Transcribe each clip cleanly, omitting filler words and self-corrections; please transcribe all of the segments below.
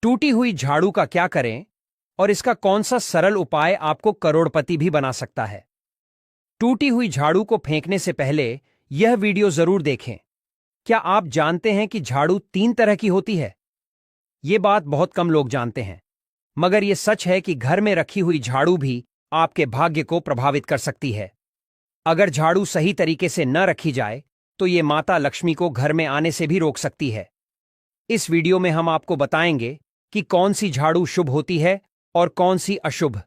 टूटी हुई झाड़ू का क्या करें और इसका कौन सा सरल उपाय आपको करोड़पति भी बना सकता है। टूटी हुई झाड़ू को फेंकने से पहले यह वीडियो जरूर देखें। क्या आप जानते हैं कि झाड़ू 3 तरह की होती है? यह बात बहुत कम लोग जानते हैं, मगर यह सच है कि घर में रखी हुई झाड़ू भी आपके भाग्य को प्रभावित कर सकती है। अगर झाड़ू सही तरीके से न रखी जाए तो यह माता लक्ष्मी को घर में आने से भी रोक सकती है। इस वीडियो में हम आपको बताएंगे कि कौन सी झाड़ू शुभ होती है और कौन सी अशुभ।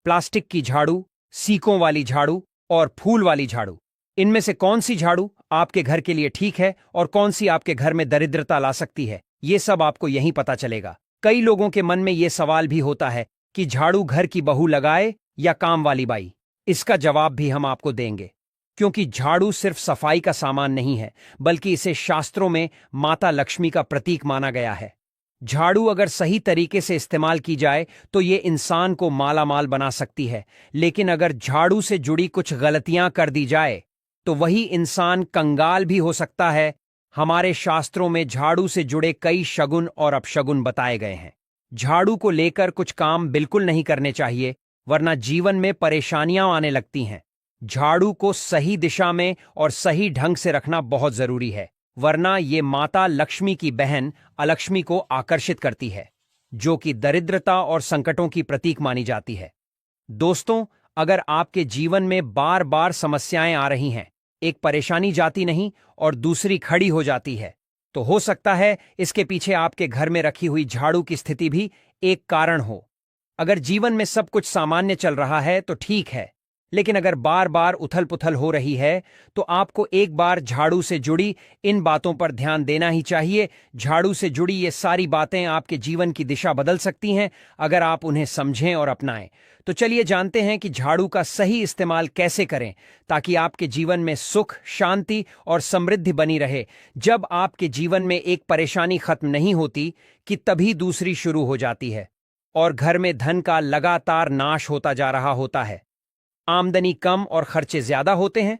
प्लास्टिक की झाड़ू, सीकों वाली झाड़ू और फूल वाली झाड़ू, इनमें से कौन सी झाड़ू आपके घर के लिए ठीक है और कौन सी आपके घर में दरिद्रता ला सकती है, ये सब आपको यहीं पता चलेगा। कई लोगों के मन में यह सवाल भी होता है कि झाड़ू घर की बहू लगाए या काम वाली बाई। इसका जवाब भी हम आपको देंगे, क्योंकि झाड़ू सिर्फ सफाई का सामान नहीं है, बल्कि इसे शास्त्रों में माता लक्ष्मी का प्रतीक माना गया है। झाड़ू अगर सही तरीके से इस्तेमाल की जाए तो ये इंसान को मालामाल बना सकती है, लेकिन अगर झाड़ू से जुड़ी कुछ गलतियां कर दी जाए तो वही इंसान कंगाल भी हो सकता है। हमारे शास्त्रों में झाड़ू से जुड़े कई शगुन और अपशगुन बताए गए हैं। झाड़ू को लेकर कुछ काम बिल्कुल नहीं करने चाहिए, वरना जीवन में परेशानियां आने लगती हैं। झाड़ू को सही दिशा में और सही ढंग से रखना बहुत जरूरी है, वरना ये माता लक्ष्मी की बहन अलक्ष्मी को आकर्षित करती है, जो कि दरिद्रता और संकटों की प्रतीक मानी जाती है। दोस्तों, अगर आपके जीवन में बार बार समस्याएं आ रही हैं, एक परेशानी जाती नहीं और दूसरी खड़ी हो जाती है, तो हो सकता है इसके पीछे आपके घर में रखी हुई झाड़ू की स्थिति भी एक कारण हो। अगर जीवन में सब कुछ सामान्य चल रहा है तो ठीक है, लेकिन अगर बार बार उथल पुथल हो रही है तो आपको एक बार झाड़ू से जुड़ी इन बातों पर ध्यान देना ही चाहिए। झाड़ू से जुड़ी ये सारी बातें आपके जीवन की दिशा बदल सकती हैं अगर आप उन्हें समझें और अपनाएं। तो चलिए जानते हैं कि झाड़ू का सही इस्तेमाल कैसे करें ताकि आपके जीवन में सुख, शांति और समृद्धि बनी रहे। जब आपके जीवन में एक परेशानी खत्म नहीं होती कि तभी दूसरी शुरू हो जाती है और घर में धन का लगातार नाश होता जा रहा होता है। आमदनी कम और खर्चे ज्यादा होते हैं,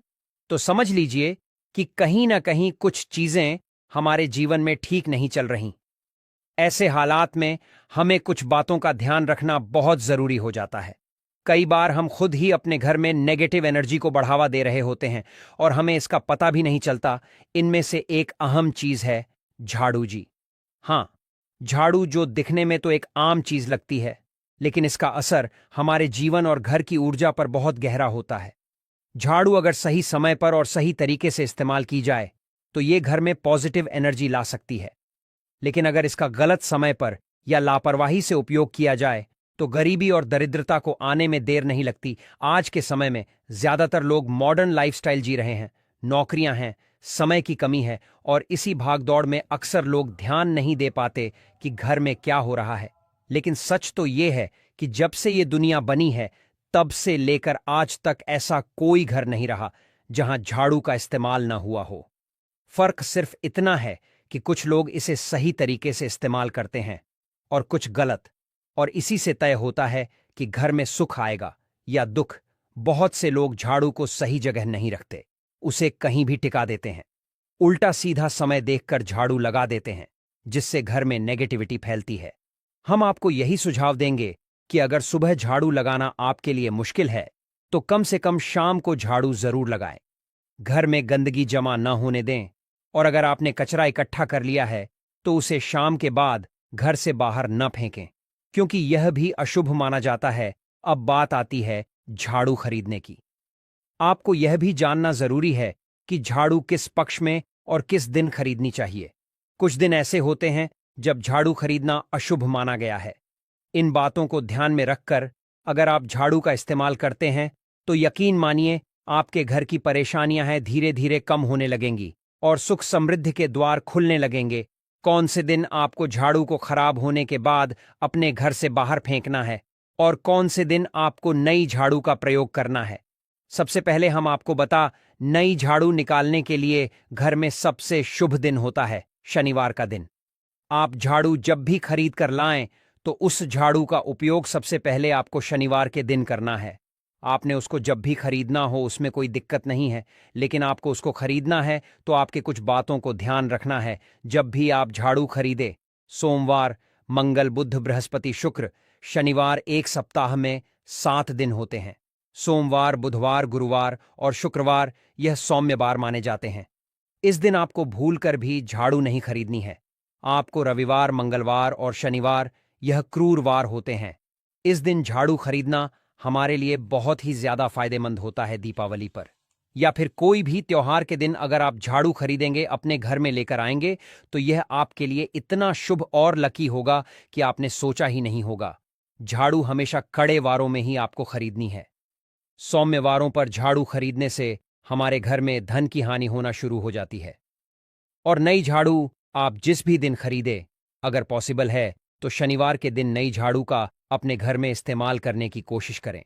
तो समझ लीजिए कि कहीं ना कहीं कुछ चीजें हमारे जीवन में ठीक नहीं चल रही। ऐसे हालात में हमें कुछ बातों का ध्यान रखना बहुत जरूरी हो जाता है। कई बार हम खुद ही अपने घर में नेगेटिव एनर्जी को बढ़ावा दे रहे होते हैं और हमें इसका पता भी नहीं चलता। इनमें से एक अहम चीज है झाड़ू जी। हाँ, झाड़ू जो दिखने में तो एक आम चीज लगती है, लेकिन इसका असर हमारे जीवन और घर की ऊर्जा पर बहुत गहरा होता है। झाड़ू अगर सही समय पर और सही तरीके से इस्तेमाल की जाए तो ये घर में पॉजिटिव एनर्जी ला सकती है, लेकिन अगर इसका गलत समय पर या लापरवाही से उपयोग किया जाए तो गरीबी और दरिद्रता को आने में देर नहीं लगती। आज के समय में ज्यादातर लोग मॉडर्न लाइफस्टाइल जी रहे हैं, नौकरियां हैं, समय की कमी है और इसी भागदौड़ में अक्सर लोग ध्यान नहीं दे पाते कि घर में क्या हो रहा है। लेकिन सच तो यह है कि जब से ये दुनिया बनी है तब से लेकर आज तक ऐसा कोई घर नहीं रहा जहां झाड़ू का इस्तेमाल न हुआ हो। फर्क सिर्फ इतना है कि कुछ लोग इसे सही तरीके से इस्तेमाल करते हैं और कुछ गलत, और इसी से तय होता है कि घर में सुख आएगा या दुख। बहुत से लोग झाड़ू को सही जगह नहीं रखते, उसे कहीं भी टिका देते हैं, उल्टा सीधा समय देखकर झाड़ू लगा देते हैं, जिससे घर में नेगेटिविटी फैलती है। हम आपको यही सुझाव देंगे कि अगर सुबह झाड़ू लगाना आपके लिए मुश्किल है तो कम से कम शाम को झाड़ू जरूर लगाएं। घर में गंदगी जमा न होने दें, और अगर आपने कचरा इकट्ठा कर लिया है तो उसे शाम के बाद घर से बाहर न फेंकें, क्योंकि यह भी अशुभ माना जाता है। अब बात आती है झाड़ू खरीदने की। आपको यह भी जानना जरूरी है कि झाड़ू किस पक्ष में और किस दिन खरीदनी चाहिए। कुछ दिन ऐसे होते हैं जब झाड़ू खरीदना अशुभ माना गया है। इन बातों को ध्यान में रखकर अगर आप झाड़ू का इस्तेमाल करते हैं तो यकीन मानिए आपके घर की परेशानियां हैं धीरे धीरे कम होने लगेंगी और सुख समृद्धि के द्वार खुलने लगेंगे। कौन से दिन आपको झाड़ू को खराब होने के बाद अपने घर से बाहर फेंकना है और कौन से दिन आपको नई झाड़ू का प्रयोग करना है। सबसे पहले हम आपको बता, नई झाड़ू निकालने के लिए घर में सबसे शुभ दिन होता है शनिवार का दिन। आप झाड़ू जब भी खरीद कर लाएं तो उस झाड़ू का उपयोग सबसे पहले आपको शनिवार के दिन करना है। आपने उसको जब भी खरीदना हो उसमें कोई दिक्कत नहीं है, लेकिन आपको उसको खरीदना है तो आपके कुछ बातों को ध्यान रखना है। जब भी आप झाड़ू खरीदें, सोमवार, मंगल, बुध, बृहस्पति, शुक्र, शनिवार एक सप्ताह में 7 दिन होते हैं। सोमवार, बुधवार, गुरुवार और शुक्रवार यह सौम्यवार माने जाते हैं। इस दिन आपको भूलकर भी झाड़ू नहीं खरीदनी है। आपको रविवार, मंगलवार और शनिवार यह क्रूरवार होते हैं। इस दिन झाड़ू खरीदना हमारे लिए बहुत ही ज्यादा फायदेमंद होता है। दीपावली पर या फिर कोई भी त्योहार के दिन अगर आप झाड़ू खरीदेंगे, अपने घर में लेकर आएंगे, तो यह आपके लिए इतना शुभ और लकी होगा कि आपने सोचा ही नहीं होगा। झाड़ू हमेशा कड़े वारों में ही आपको खरीदनी है। सौम्य वारों पर झाड़ू खरीदने से हमारे घर में धन की हानि होना शुरू हो जाती है। और नई झाड़ू आप जिस भी दिन खरीदे, अगर पॉसिबल है तो शनिवार के दिन नई झाड़ू का अपने घर में इस्तेमाल करने की कोशिश करें।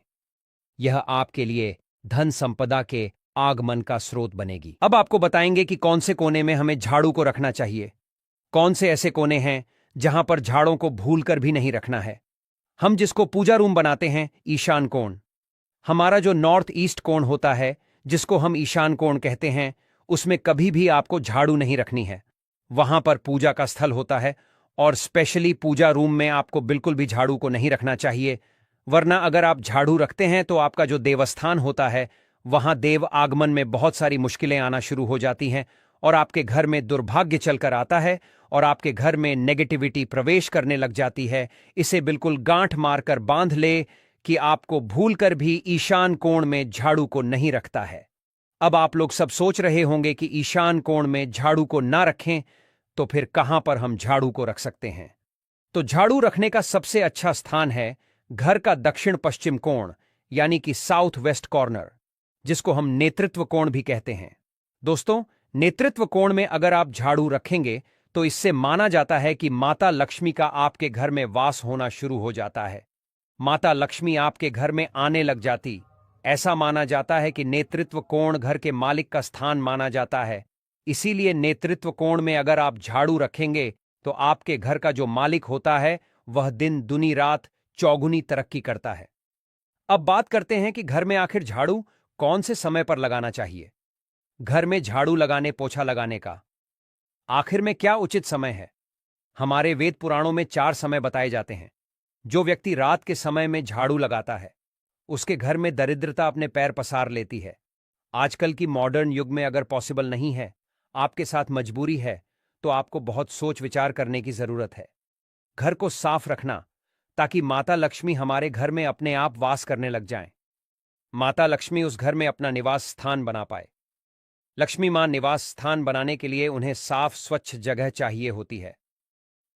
यह आपके लिए धन संपदा के आगमन का स्रोत बनेगी। अब आपको बताएंगे कि कौन से कोने में हमें झाड़ू को रखना चाहिए। कौन से ऐसे कोने हैं जहां पर झाड़ों को भूलकर भी नहीं रखना है। हम जिसको पूजा रूम बनाते हैं, ईशान कोण, हमारा जो नॉर्थ ईस्ट कोण होता है, जिसको हम ईशान कोण कहते हैं, उसमें कभी भी आपको झाड़ू नहीं रखनी है। वहां पर पूजा का स्थल होता है और स्पेशली पूजा रूम में आपको बिल्कुल भी झाड़ू को नहीं रखना चाहिए। वरना अगर आप झाड़ू रखते हैं तो आपका जो देवस्थान होता है, वहां देव आगमन में बहुत सारी मुश्किलें आना शुरू हो जाती हैं और आपके घर में दुर्भाग्य चलकर आता है और आपके घर में नेगेटिविटी प्रवेश करने लग जाती है। इसे बिल्कुल गांठ मारकर बांध ले कि आपको भूलकर भी ईशान कोण में झाड़ू को नहीं रखता है। अब आप लोग सब सोच रहे होंगे कि ईशान कोण में झाड़ू को ना रखें तो फिर कहां पर हम झाड़ू को रख सकते हैं। तो झाड़ू रखने का सबसे अच्छा स्थान है घर का दक्षिण पश्चिम कोण, यानी कि साउथ वेस्ट कॉर्नर, जिसको हम नेतृत्व कोण भी कहते हैं। दोस्तों, नेतृत्व कोण में अगर आप झाड़ू रखेंगे तो इससे माना जाता है कि माता लक्ष्मी का आपके घर में वास होना शुरू हो जाता है। माता लक्ष्मी आपके घर में आने लग जाती। ऐसा माना जाता है कि नेतृत्व कोण घर के मालिक का स्थान माना जाता है। इसीलिए नेतृत्व कोण में अगर आप झाड़ू रखेंगे तो आपके घर का जो मालिक होता है वह दिन दुनी रात चौगुनी तरक्की करता है। अब बात करते हैं कि घर में आखिर झाड़ू कौन से समय पर लगाना चाहिए। घर में झाड़ू लगाने, पोछा लगाने का आखिर में क्या उचित समय है। हमारे वेद पुराणों में 4 समय बताए जाते हैं। जो व्यक्ति रात के समय में झाड़ू लगाता है उसके घर में दरिद्रता अपने पैर पसार लेती है। आजकल की मॉडर्न युग में अगर पॉसिबल नहीं है, आपके साथ मजबूरी है, तो आपको बहुत सोच विचार करने की जरूरत है। घर को साफ रखना ताकि माता लक्ष्मी हमारे घर में अपने आप वास करने लग जाएं। माता लक्ष्मी उस घर में अपना निवास स्थान बना पाए। लक्ष्मी मां निवास स्थान बनाने के लिए उन्हें साफ स्वच्छ जगह चाहिए होती है।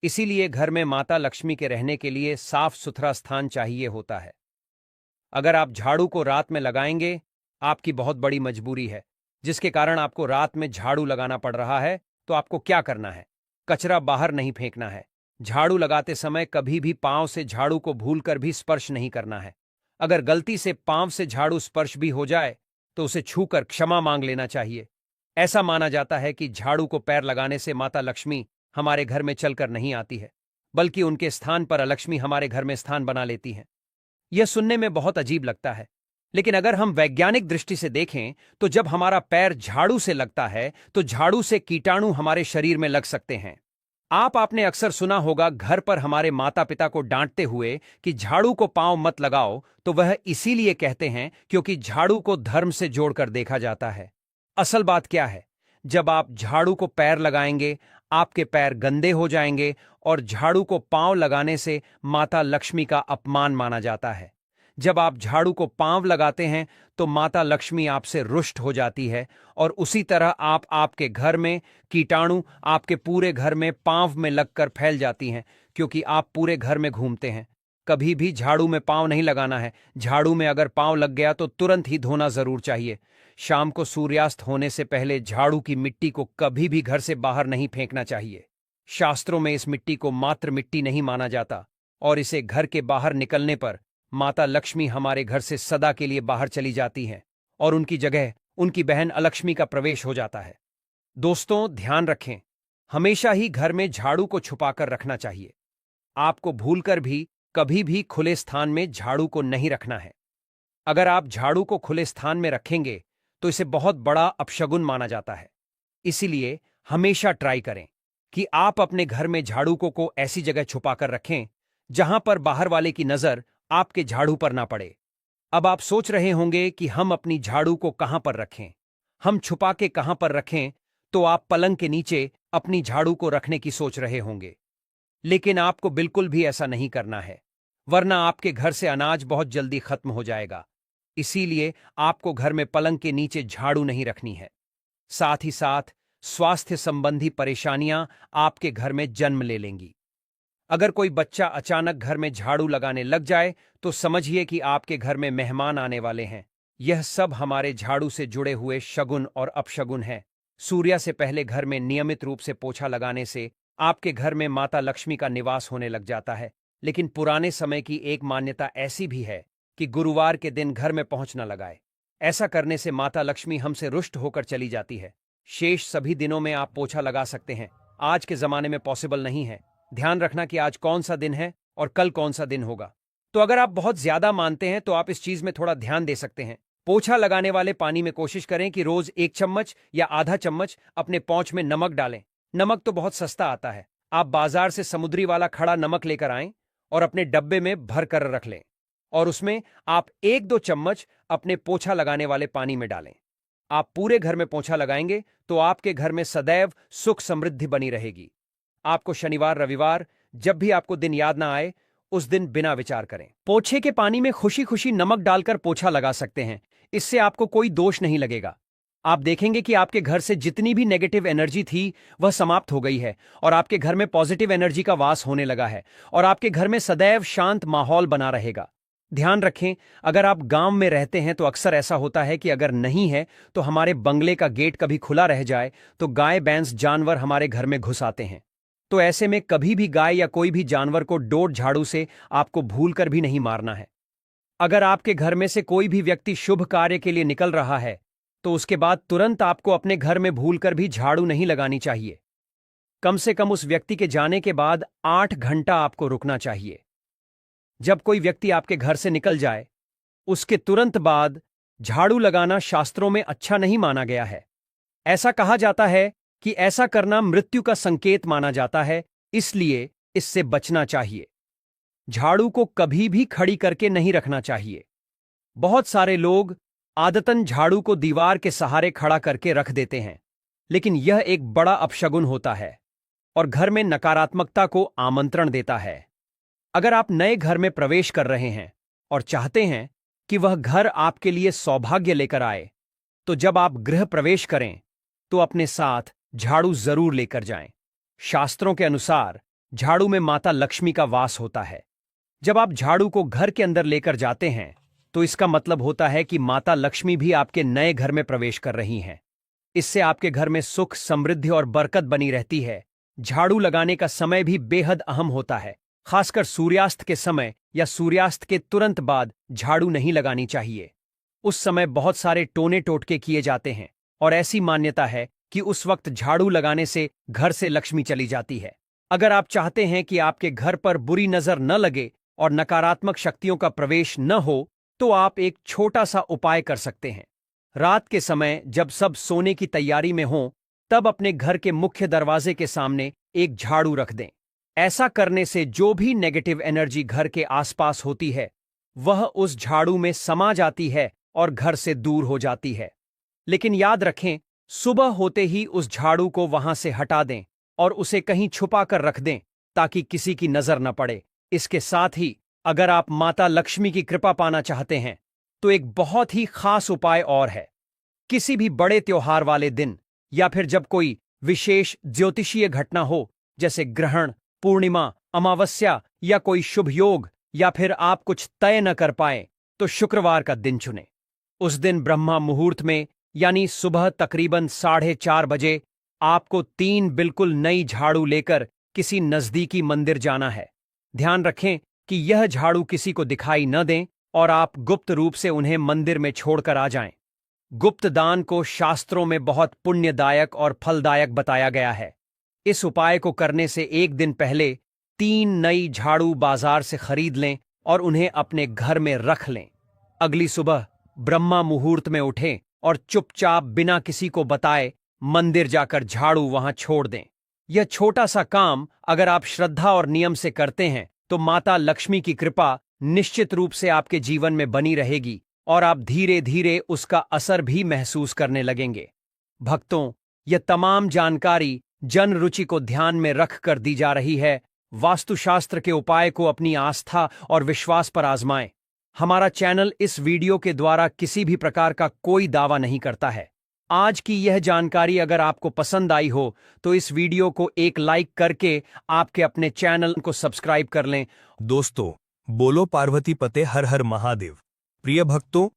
इसीलिए घर में माता लक्ष्मी के रहने के लिए साफ सुथरा स्थान चाहिए होता है। अगर आप झाड़ू को रात में लगाएंगे, आपकी बहुत बड़ी मजबूरी है जिसके कारण आपको रात में झाड़ू लगाना पड़ रहा है, तो आपको क्या करना है? कचरा बाहर नहीं फेंकना है। झाड़ू लगाते समय कभी भी पांव से झाड़ू को भूलकर भी स्पर्श नहीं करना है। अगर गलती से पांव से झाड़ू स्पर्श भी हो जाए तो उसे छूकर क्षमा मांग लेना चाहिए। ऐसा माना जाता है कि झाड़ू को पैर लगाने से माता लक्ष्मी हमारे घर में चलकर नहीं आती है, बल्कि उनके स्थान पर अलक्ष्मी हमारे घर में स्थान बना लेती हैं। यह सुनने में बहुत अजीब लगता है, लेकिन अगर हम वैज्ञानिक दृष्टि से देखें तो जब हमारा पैर झाड़ू से लगता है तो झाड़ू से कीटाणु हमारे शरीर में लग सकते हैं। आपने अक्सर सुना होगा घर पर हमारे माता पिता को डांटते हुए कि झाड़ू को पांव मत लगाओ, तो वह इसीलिए कहते हैं क्योंकि झाड़ू को धर्म से जोड़कर देखा जाता है। असल बात क्या है? जब आप झाड़ू को पैर लगाएंगे, आपके पैर गंदे हो जाएंगे और झाड़ू को पांव लगाने से माता लक्ष्मी का अपमान माना जाता है। जब आप झाड़ू को पांव लगाते हैं तो माता लक्ष्मी आपसे रुष्ट हो जाती है और उसी तरह आपके घर में कीटाणु आपके पूरे घर में पांव में लगकर फैल जाती हैं, क्योंकि आप पूरे घर में घूमते हैं। कभी भी झाड़ू में पांव नहीं लगाना है। झाड़ू में अगर पांव लग गया तो तुरंत ही धोना जरूर चाहिए। शाम को सूर्यास्त होने से पहले झाड़ू की मिट्टी को कभी भी घर से बाहर नहीं फेंकना चाहिए। शास्त्रों में इस मिट्टी को मात्र मिट्टी नहीं माना जाता और इसे घर के बाहर निकलने पर माता लक्ष्मी हमारे घर से सदा के लिए बाहर चली जाती हैं और उनकी जगह उनकी बहन अलक्ष्मी का प्रवेश हो जाता है। दोस्तों, ध्यान रखें, हमेशा ही घर में झाड़ू को छुपाकर रखना चाहिए। आपको भूलकर भी कभी भी खुले स्थान में झाड़ू को नहीं रखना है। अगर आप झाड़ू को खुले स्थान में रखेंगे तो इसे बहुत बड़ा अपशगुन माना जाता है। इसीलिए हमेशा ट्राई करें कि आप अपने घर में झाड़ू को ऐसी जगह छुपाकर रखें जहां पर बाहर वाले की नजर आपके झाड़ू पर ना पड़े। अब आप सोच रहे होंगे कि हम अपनी झाड़ू को कहां पर रखें, हम छुपा के कहां पर रखें। तो आप पलंग के नीचे अपनी झाड़ू को रखने की सोच रहे होंगे, लेकिन आपको बिल्कुल भी ऐसा नहीं करना है, वरना आपके घर से अनाज बहुत जल्दी खत्म हो जाएगा। इसीलिए आपको घर में पलंग के नीचे झाड़ू नहीं रखनी है। साथ ही साथ स्वास्थ्य संबंधी परेशानियां आपके घर में जन्म ले लेंगी। अगर कोई बच्चा अचानक घर में झाड़ू लगाने लग जाए तो समझिए कि आपके घर में मेहमान आने वाले हैं। यह सब हमारे झाड़ू से जुड़े हुए शगुन और अपशगुन हैं। सूर्य से पहले घर में नियमित रूप से पोछा लगाने से आपके घर में माता लक्ष्मी का निवास होने लग जाता है। लेकिन पुराने समय की एक मान्यता ऐसी भी है कि गुरुवार के दिन घर में पहुंच न लगाए। ऐसा करने से माता लक्ष्मी हमसे रुष्ट होकर चली जाती है। शेष सभी दिनों में आप पोछा लगा सकते हैं, आज के जमाने में पॉसिबल नहीं है। ध्यान रखना कि आज कौन सा दिन है और कल कौन सा दिन होगा। तो अगर आप बहुत ज्यादा मानते हैं तो आप इस चीज में थोड़ा ध्यान दे सकते हैं। पोछा लगाने वाले पानी में कोशिश करें कि रोज 1 चम्मच या आधा चम्मच अपने पौंछ में नमक डालें। नमक तो बहुत सस्ता आता है, आप बाजार से समुद्री वाला खड़ा नमक लेकर आएं और अपने डब्बे में भर कर रख लें, और उसमें आप 1-2 चम्मच अपने पोछा लगाने वाले पानी में डालें। आप पूरे घर में पोछा लगाएंगे तो आपके घर में सदैव सुख समृद्धि बनी रहेगी। आपको शनिवार रविवार जब भी आपको दिन याद ना आए, उस दिन बिना विचार करें पोछे के पानी में खुशी खुशी नमक डालकर पोछा लगा सकते हैं। इससे आपको कोई दोष नहीं लगेगा। आप देखेंगे कि आपके घर से जितनी भी नेगेटिव एनर्जी थी वह समाप्त हो गई है और आपके घर में पॉजिटिव एनर्जी का वास होने लगा है और आपके घर में सदैव शांत माहौल बना रहेगा। ध्यान रखें, अगर आप गांव में रहते हैं तो अक्सर ऐसा होता है कि अगर नहीं है तो हमारे बंगले का गेट कभी खुला रह जाए तो गाय भैंस जानवर हमारे घर में घुस आते हैं। तो ऐसे में कभी भी गाय या कोई भी जानवर को डोर झाड़ू से आपको भूलकर भी नहीं मारना है। अगर आपके घर में से कोई भी व्यक्ति शुभ कार्य के लिए निकल रहा है तो उसके बाद तुरंत आपको अपने घर में भूलकर भी झाड़ू नहीं लगानी चाहिए। कम से कम उस व्यक्ति के जाने के बाद 8 घंटा आपको रुकना चाहिए। जब कोई व्यक्ति आपके घर से निकल जाए उसके तुरंत बाद झाड़ू लगाना शास्त्रों में अच्छा नहीं माना गया है। ऐसा कहा जाता है कि ऐसा करना मृत्यु का संकेत माना जाता है, इसलिए इससे बचना चाहिए। झाड़ू को कभी भी खड़ी करके नहीं रखना चाहिए। बहुत सारे लोग आदतन झाड़ू को दीवार के सहारे खड़ा करके रख देते हैं, लेकिन यह एक बड़ा अपशगुन होता है और घर में नकारात्मकता को आमंत्रण देता है। अगर आप नए घर में प्रवेश कर रहे हैं और चाहते हैं कि वह घर आपके लिए सौभाग्य लेकर आए, तो जब आप गृह प्रवेश करें तो अपने साथ झाड़ू जरूर लेकर जाएं। शास्त्रों के अनुसार झाड़ू में माता लक्ष्मी का वास होता है। जब आप झाड़ू को घर के अंदर लेकर जाते हैं तो इसका मतलब होता है कि माता लक्ष्मी भी आपके नए घर में प्रवेश कर रही हैं। इससे आपके घर में सुख समृद्धि और बरकत बनी रहती है। झाड़ू लगाने का समय भी बेहद अहम होता है। खासकर सूर्यास्त के समय या सूर्यास्त के तुरंत बाद झाड़ू नहीं लगानी चाहिए। उस समय बहुत सारे टोने टोटके किए जाते हैं और ऐसी मान्यता है कि उस वक्त झाड़ू लगाने से घर से लक्ष्मी चली जाती है। अगर आप चाहते हैं कि आपके घर पर बुरी नजर न लगे और नकारात्मक शक्तियों का प्रवेश न हो, तो आप एक छोटा सा उपाय कर सकते हैं। रात के समय जब सब सोने की तैयारी में हों, तब अपने घर के मुख्य दरवाजे के सामने एक झाड़ू रख दें। ऐसा करने से जो भी नेगेटिव एनर्जी घर के आसपास होती है वह उस झाड़ू में समा जाती है और घर से दूर हो जाती है। लेकिन याद रखें, सुबह होते ही उस झाड़ू को वहां से हटा दें और उसे कहीं छुपा कर रख दें ताकि किसी की नजर न पड़े। इसके साथ ही अगर आप माता लक्ष्मी की कृपा पाना चाहते हैं तो एक बहुत ही खास उपाय और है। किसी भी बड़े त्योहार वाले दिन या फिर जब कोई विशेष ज्योतिषीय घटना हो, जैसे ग्रहण, पूर्णिमा, अमावस्या या कोई शुभ योग, या फिर आप कुछ तय न कर पाए, तो शुक्रवार का दिन चुनें। उस दिन ब्रह्मा मुहूर्त में यानी सुबह तकरीबन 4:30 बजे आपको 3 बिल्कुल नई झाड़ू लेकर किसी नजदीकी मंदिर जाना है। ध्यान रखें कि यह झाड़ू किसी को दिखाई न दें और आप गुप्त रूप से उन्हें मंदिर में छोड़कर आ जाएं। गुप्त दान को शास्त्रों में बहुत पुण्यदायक और फलदायक बताया गया है। इस उपाय को करने से एक दिन पहले 3 नई झाड़ू बाजार से खरीद लें और उन्हें अपने घर में रख लें। अगली सुबह ब्रह्मा मुहूर्त में उठें और चुपचाप बिना किसी को बताए मंदिर जाकर झाड़ू वहां छोड़ दें। यह छोटा सा काम अगर आप श्रद्धा और नियम से करते हैं तो माता लक्ष्मी की कृपा निश्चित रूप से आपके जीवन में बनी रहेगी और आप धीरे धीरे उसका असर भी महसूस करने लगेंगे। भक्तों, यह तमाम जानकारी जन रुचि को ध्यान में रख कर दी जा रही है। वास्तुशास्त्र के उपाय को अपनी आस्था और विश्वास पर आजमाएं। हमारा चैनल इस वीडियो के द्वारा किसी भी प्रकार का कोई दावा नहीं करता है। आज की यह जानकारी अगर आपको पसंद आई हो तो इस वीडियो को एक लाइक करके आपके अपने चैनल को सब्सक्राइब कर लें। दोस्तों, बोलो पार्वती पते हर हर महादेव। प्रिय भक्तों,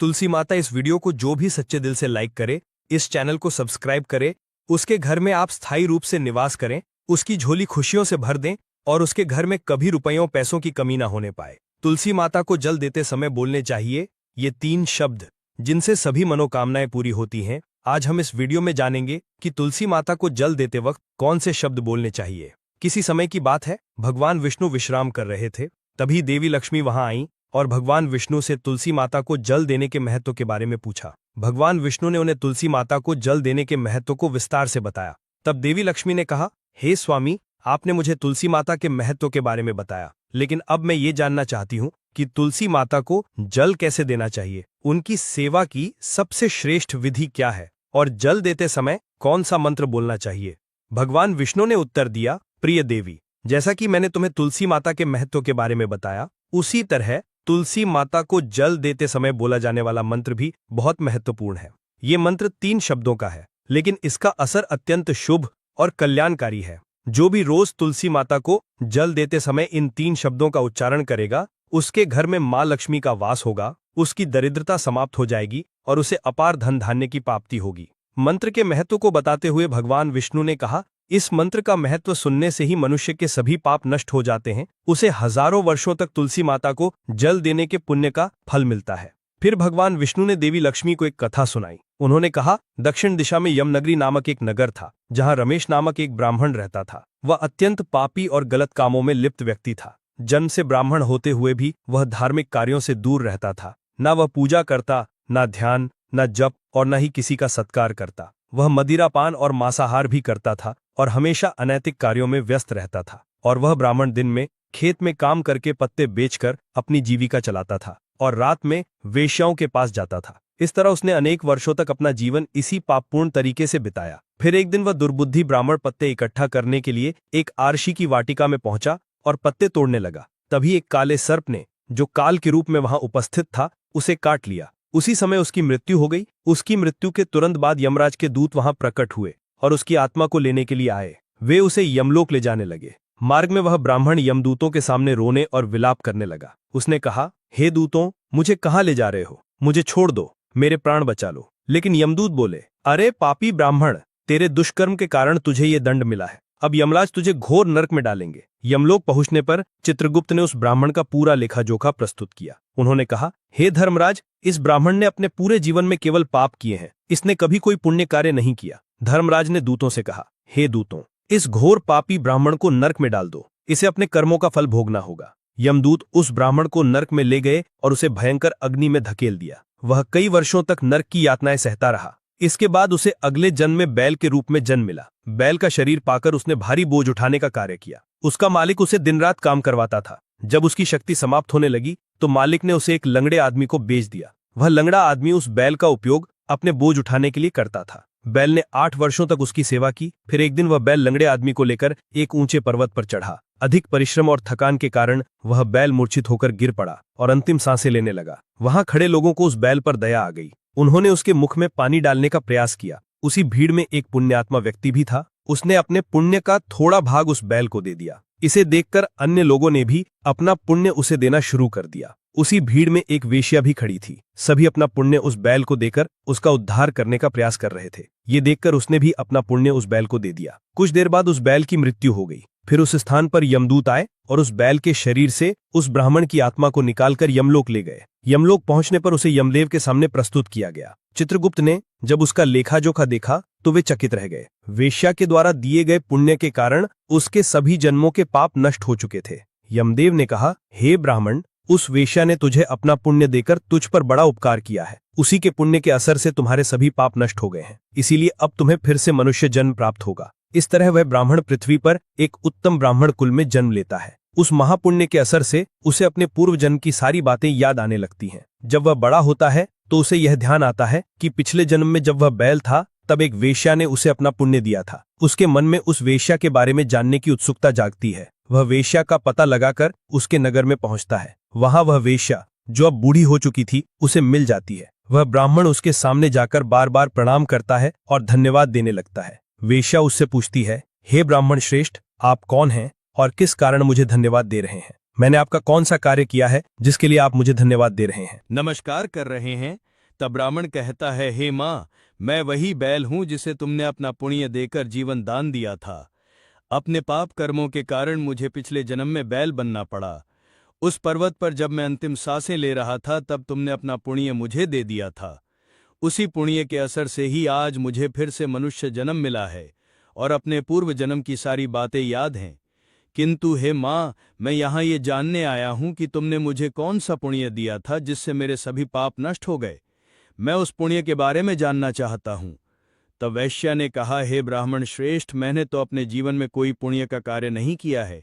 तुलसी माता इस वीडियो को जो भी सच्चे दिल से लाइक करे, इस चैनल को सब्सक्राइब करे, उसके घर में आप स्थायी रूप से निवास करें, उसकी झोली खुशियों से भर दें और उसके घर में कभी रुपयों पैसों की कमी ना होने पाए। तुलसी माता को जल देते समय बोलने चाहिए ये 3 शब्द जिनसे सभी मनोकामनाएं पूरी होती हैं। आज हम इस वीडियो में जानेंगे कि तुलसी माता को जल देते वक्त कौन से शब्द बोलने चाहिए। किसी समय की बात है, भगवान विष्णु विश्राम कर रहे थे। तभी देवी लक्ष्मी वहां आईं और भगवान विष्णु से तुलसी माता को जल देने के महत्व के बारे में पूछा। भगवान विष्णु ने उन्हें तुलसी माता को जल देने के महत्व को विस्तार से बताया। तब देवी लक्ष्मी ने कहा, हे स्वामी, आपने मुझे तुलसी माता के महत्व के बारे में बताया, लेकिन अब मैं ये जानना चाहती हूँ कि तुलसी माता को जल कैसे देना चाहिए, उनकी सेवा की सबसे श्रेष्ठ विधि क्या है और जल देते समय कौन सा मंत्र बोलना चाहिए। भगवान विष्णु ने उत्तर दिया, प्रिय देवी, जैसा कि मैंने तुम्हें तुलसी माता के महत्व के बारे में बताया, उसी तरह तुलसी माता को जल देते समय बोला जाने वाला मंत्र भी बहुत महत्वपूर्ण है। ये मंत्र 3 शब्दों का है, लेकिन इसका असर अत्यंत शुभ और कल्याणकारी है। जो भी रोज तुलसी माता को जल देते समय इन 3 शब्दों का उच्चारण करेगा, उसके घर में मां लक्ष्मी का वास होगा, उसकी दरिद्रता समाप्त हो जाएगी और उसे अपार धन धान्य की प्राप्ति होगी। मंत्र के महत्व को बताते हुए भगवान विष्णु ने कहा, इस मंत्र का महत्व सुनने से ही मनुष्य के सभी पाप नष्ट हो जाते हैं। उसे हजारों वर्षों तक तुलसी माता को जल देने के पुण्य का फल मिलता है। फिर भगवान विष्णु ने देवी लक्ष्मी को एक कथा सुनाई। उन्होंने कहा, दक्षिण दिशा में यमनगरी नामक एक नगर था, जहां रमेश नामक एक ब्राह्मण रहता था। वह अत्यंत पापी और गलत कामों में लिप्त व्यक्ति था। जन्म से ब्राह्मण होते हुए भी वह धार्मिक कार्यों से दूर रहता था। न वह पूजा करता, न ध्यान, न जप और न ही किसी का सत्कार करता। वह मदिरापान और मांसाहार भी करता था और हमेशा अनैतिक कार्यों में व्यस्त रहता था। और वह ब्राह्मण दिन में खेत में काम करके पत्ते बेचकर अपनी जीविका चलाता था और रात में वेश्याओं के पास जाता था। इस तरह उसने अनेक वर्षों तक अपना जीवन इसी पापपूर्ण तरीके से बिताया। फिर एक दिन वह दुर्बुद्धि ब्राह्मण पत्ते इकट्ठा करने के लिए एक आरशी की वाटिका में पहुंचा और पत्ते तोड़ने लगा। तभी एक काले सर्प ने, जो काल के रूप में वहां उपस्थित था, उसे काट लिया। उसी समय उसकी मृत्यु हो गई। उसकी मृत्यु के तुरंत बाद यमराज के दूत वहां प्रकट हुए और उसकी आत्मा को लेने के लिए आए। वे उसे यमलोक ले जाने लगे। मार्ग में वह ब्राह्मण यमदूतों के सामने रोने और विलाप करने लगा। उसने कहा, हे दूतों, मुझे कहाँ ले जा रहे हो? मुझे छोड़ दो, मेरे प्राण बचा लो। लेकिन यमदूत बोले, अरे पापी ब्राह्मण, तेरे दुष्कर्म के कारण तुझे ये दंड मिला है। अब यमराज तुझे घोर नरक में डालेंगे। यमलोक पहुंचने पर चित्रगुप्त ने उस ब्राह्मण का पूरा लेखा जोखा प्रस्तुत किया। उन्होंने कहा, हे धर्मराज, इस ब्राह्मण ने अपने पूरे जीवन में केवल पाप किए हैं, इसने कभी कोई पुण्य कार्य नहीं किया। धर्मराज ने दूतों से कहा, हे दूतों, इस घोर पापी ब्राह्मण को नरक में डाल दो, इसे अपने कर्मों का फल भोगना होगा। यमदूत उस ब्राह्मण को नरक में ले गए और उसे भयंकर अग्नि में धकेल दिया। वह कई वर्षों तक नरक की यातनाएं सहता रहा। इसके बाद उसे अगले जन्म में बैल के रूप में जन्म मिला। बैल का शरीर पाकर उसने भारी बोझ उठाने का कार्य किया। उसका मालिक उसे दिन रात काम करवाता था। जब उसकी शक्ति समाप्त होने लगी तो मालिक ने उसे एक लंगड़े आदमी को बेच दिया। वह लंगड़ा आदमी उस बैल का उपयोग अपने बोझ उठाने के लिए करता था। बैल ने 8 वर्षों तक उसकी सेवा की। फिर एक दिन वह बैल लंगड़े आदमी को लेकर एक ऊंचे पर्वत पर चढ़ा। अधिक परिश्रम और थकान के कारण वह बैल मूर्छित होकर गिर पड़ा और अंतिम सांसें लेने लगा। वहां खड़े लोगों को उस बैल पर दया आ गई। उन्होंने उसके मुख में पानी डालने का प्रयास किया। उसी भीड़ में एक पुण्यात्मा व्यक्ति भी था। उसने अपने पुण्य का थोड़ा भाग उस बैल को दे दिया। इसे देखकर अन्य लोगों ने भी अपना पुण्य उसे देना शुरू कर दिया। उसी भीड़ में एक वेश्या भी खड़ी थी। सभी अपना पुण्य उस बैल को देकर उसका उद्धार करने का प्रयास कर रहे थे। ये देखकर उसने भी अपना पुण्य उस बैल को दे दिया। कुछ देर बाद उस बैल की मृत्यु हो गई। फिर उस स्थान पर यमदूत आए और उस बैल के शरीर से उस ब्राह्मण की आत्मा को निकालकर यमलोक ले गए। यमलोक पहुंचने पर उसे यमदेव के सामने प्रस्तुत किया गया। चित्रगुप्त ने जब उसका लेखा जोखा देखा तो वे चकित रह गए। वेश्या के द्वारा दिए गए पुण्य के कारण उसके सभी जन्मों के पाप नष्ट हो चुके थे। यमदेव ने कहा, हे ब्राह्मण, उस वेश्या ने तुझे अपना पुण्य देकर तुझ पर बड़ा उपकार किया है। उसी के पुण्य के असर से तुम्हारे सभी पाप नष्ट हो गए हैं। इसीलिए अब तुम्हें फिर से मनुष्य जन्म प्राप्त होगा। इस तरह वह ब्राह्मण पृथ्वी पर एक उत्तम ब्राह्मण कुल में जन्म लेता है। उस महापुण्य के असर से उसे अपने पूर्व जन्म की सारी बातें याद आने लगती हैं। जब वह बड़ा होता है तो उसे यह ध्यान आता है कि पिछले जन्म में जब वह बैल था तब एक वेश्या ने उसे अपना पुण्य दिया था। उसके मन में उस वेश्या के बारे में जानने की उत्सुकता जागती है। वह वेश्या का पता लगाकर उसके नगर में पहुंचता है। वहां वह वेश्या, जो अब बूढ़ी हो चुकी थी, उसे मिल जाती है। वह ब्राह्मण उसके सामने जाकर बार बार प्रणाम करता है और धन्यवाद देने लगता है। वेश्या उससे पूछती है, हे ब्राह्मण श्रेष्ठ, आप कौन हैं और किस कारण मुझे धन्यवाद दे रहे हैं? मैंने आपका कौन सा कार्य किया है जिसके लिए आप मुझे धन्यवाद दे रहे हैं? नमस्कार कर रहे हैं। तब ब्राह्मण कहता है, हे माँ, मैं वही बैल हूं जिसे तुमने अपना पुण्य देकर जीवन दान दिया था। अपने पाप कर्मों के कारण मुझे पिछले जन्म में बैल बनना पड़ा। उस पर्वत पर जब मैं अंतिम सांसें ले रहा था तब तुमने अपना पुण्य मुझे दे दिया था। उसी पुण्य के असर से ही आज मुझे फिर से मनुष्य जन्म मिला है और अपने पूर्व जन्म की सारी बातें याद हैं। किंतु हे माँ, मैं यहाँ ये जानने आया हूँ कि तुमने मुझे कौन सा पुण्य दिया था जिससे मेरे सभी पाप नष्ट हो गए। मैं उस पुण्य के बारे में जानना चाहता हूँ। तब वैश्या ने कहा, हे ब्राह्मण श्रेष्ठ, मैंने तो अपने जीवन में कोई पुण्य का कार्य नहीं किया है,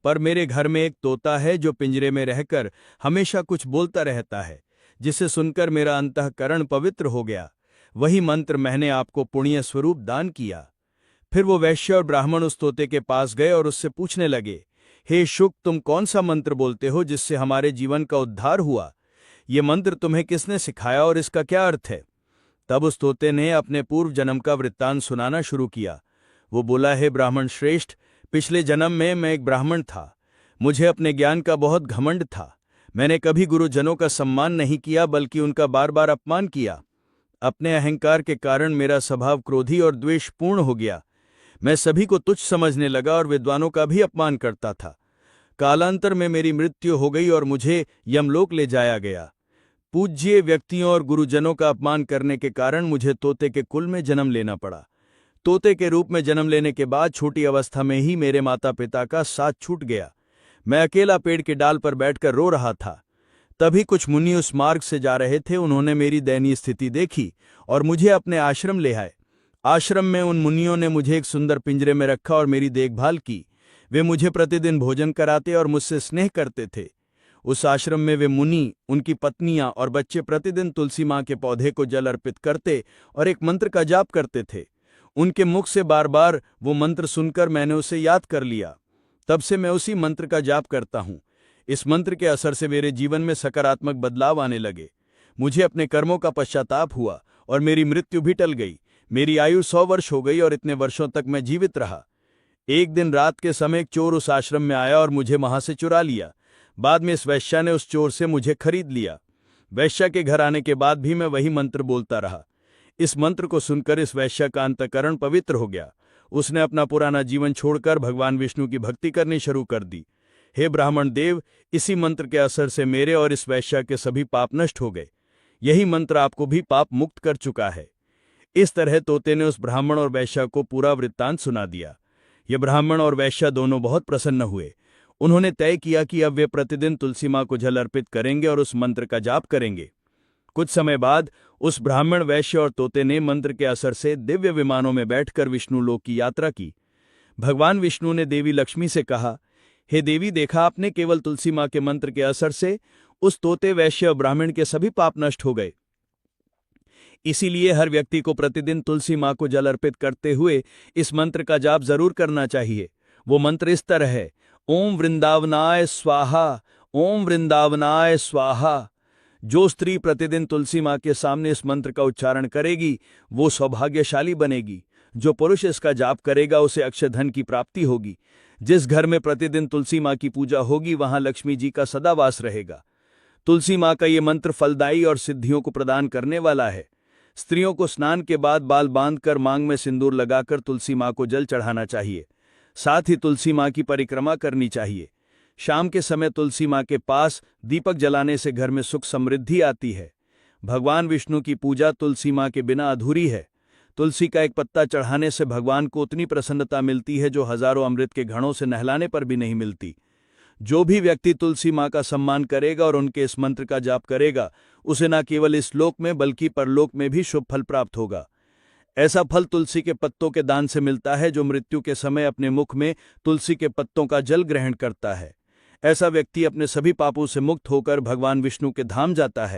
पर मेरे घर में एक तोता है जो पिंजरे में रहकर हमेशा कुछ बोलता रहता है, जिसे सुनकर मेरा अंतःकरण पवित्र हो गया। वही मंत्र मैंने आपको पुण्य स्वरूप दान किया। फिर वो वैश्य और ब्राह्मण उस तोते के पास गए और उससे पूछने लगे, हे शुक, तुम कौन सा मंत्र बोलते हो जिससे हमारे जीवन का उद्धार हुआ? ये मंत्र तुम्हें किसने सिखाया और इसका क्या अर्थ है? तब उस तोते ने अपने पूर्व जन्म का वृत्तांत सुनाना शुरू किया। वो बोला, हे ब्राह्मण श्रेष्ठ, पिछले जन्म में मैं एक ब्राह्मण था। मुझे अपने ज्ञान का बहुत घमंड था। मैंने कभी गुरुजनों का सम्मान नहीं किया बल्कि उनका बार बार अपमान किया। अपने अहंकार के कारण मेरा स्वभाव क्रोधी और द्वेषपूर्ण हो गया। मैं सभी को तुच्छ समझने लगा और विद्वानों का भी अपमान करता था। कालांतर में मेरी मृत्यु हो गई और मुझे यमलोक ले जाया गया। पूज्य व्यक्तियों और गुरुजनों का अपमान करने के कारण मुझे तोते के कुल में जन्म लेना पड़ा। तोते के रूप में जन्म लेने के बाद छोटी अवस्था में ही मेरे माता पिता का साथ छूट गया। मैं अकेला पेड़ के डाल पर बैठकर रो रहा था। तभी कुछ मुनि उस मार्ग से जा रहे थे। उन्होंने मेरी दयनीय स्थिति देखी और मुझे अपने आश्रम ले आए। आश्रम में उन मुनियों ने मुझे एक सुंदर पिंजरे में रखा और मेरी देखभाल की। वे मुझे प्रतिदिन भोजन कराते और मुझसे स्नेह करते थे। उस आश्रम में वे मुनि, उनकी पत्नियां और बच्चे प्रतिदिन तुलसी माँ के पौधे को जल अर्पित करते और एक मंत्र का जाप करते थे। उनके मुख से बार बार वो मंत्र सुनकर मैंने उसे याद कर लिया। तब से मैं उसी मंत्र का जाप करता हूँ। इस मंत्र के असर से मेरे जीवन में सकारात्मक बदलाव आने लगे। मुझे अपने कर्मों का पश्चाताप हुआ और मेरी मृत्यु भी टल गई। मेरी आयु 100 वर्ष हो गई और इतने वर्षों तक मैं जीवित रहा। एक दिन रात के समय एक चोर उस आश्रम में आया और मुझे वहां से चुरा लिया। बाद में इस वैश्या ने उस चोर से मुझे खरीद लिया। वैश्या के घर आने के बाद भी मैं वही मंत्र बोलता रहा। इस मंत्र को सुनकर इस वैश्या का अंतःकरण पवित्र हो गया। उसने अपना पुराना जीवन छोड़कर भगवान विष्णु की भक्ति करनी शुरू कर दी। हे ब्राह्मण देव, इसी मंत्र के असर से मेरे और इस वैश्या के सभी पाप नष्ट हो गए। यही मंत्र आपको भी पाप मुक्त कर चुका है। इस तरह तोते ने उस ब्राह्मण और वैश्या को पूरा वृत्तांत सुना दिया। ये ब्राह्मण और वैश्या दोनों बहुत प्रसन्न हुए। उन्होंने तय किया कि अब वे प्रतिदिन तुलसी माँ को जल अर्पित करेंगे और उस मंत्र का जाप करेंगे। कुछ समय बाद उस ब्राह्मण, वैश्य और तोते ने मंत्र के असर से दिव्य विमानों में बैठकर विष्णु लोक की यात्रा की। भगवान विष्णु ने देवी लक्ष्मी से कहा, हे देवी, देखा आपने, केवल तुलसी माँ के मंत्र के असर से उस तोते, वैश्य और ब्राह्मण के सभी पाप नष्ट हो गए। इसीलिए हर व्यक्ति को प्रतिदिन तुलसी माँ को जल अर्पित करते हुए इस मंत्र का जाप जरूर करना चाहिए। वो मंत्र इस तरह है, ओम वृंदावनाय स्वाहा, ओम वृंदावनाय स्वाहा। जो स्त्री प्रतिदिन तुलसी माँ के सामने इस मंत्र का उच्चारण करेगी वो सौभाग्यशाली बनेगी। जो पुरुष इसका जाप करेगा उसे अक्षय धन की प्राप्ति होगी। जिस घर में प्रतिदिन तुलसी माँ की पूजा होगी वहां लक्ष्मी जी का सदा वास रहेगा। तुलसी माँ का ये मंत्र फलदायी और सिद्धियों को प्रदान करने वाला है। स्त्रियों को स्नान के बाद बाल बांधकर मांग में सिंदूर लगाकर तुलसी माँ को जल चढ़ाना चाहिए। साथ ही तुलसी माँ की परिक्रमा करनी चाहिए। शाम के समय तुलसी माँ के पास दीपक जलाने से घर में सुख समृद्धि आती है। भगवान विष्णु की पूजा तुलसी माँ के बिना अधूरी है। तुलसी का एक पत्ता चढ़ाने से भगवान को उतनी प्रसन्नता मिलती है जो हजारों अमृत के घड़ों से नहलाने पर भी नहीं मिलती। जो भी व्यक्ति तुलसी माँ का सम्मान करेगा और उनके इस मंत्र का जाप करेगा उसे न केवल इस लोक में बल्कि परलोक में भी शुभ फल प्राप्त होगा। ऐसा फल तुलसी के पत्तों के दान से मिलता है जो मृत्यु के समय अपने मुख में तुलसी के पत्तों का जल ग्रहण करता है। ऐसा व्यक्ति अपने सभी पापों से मुक्त होकर भगवान विष्णु के धाम जाता है।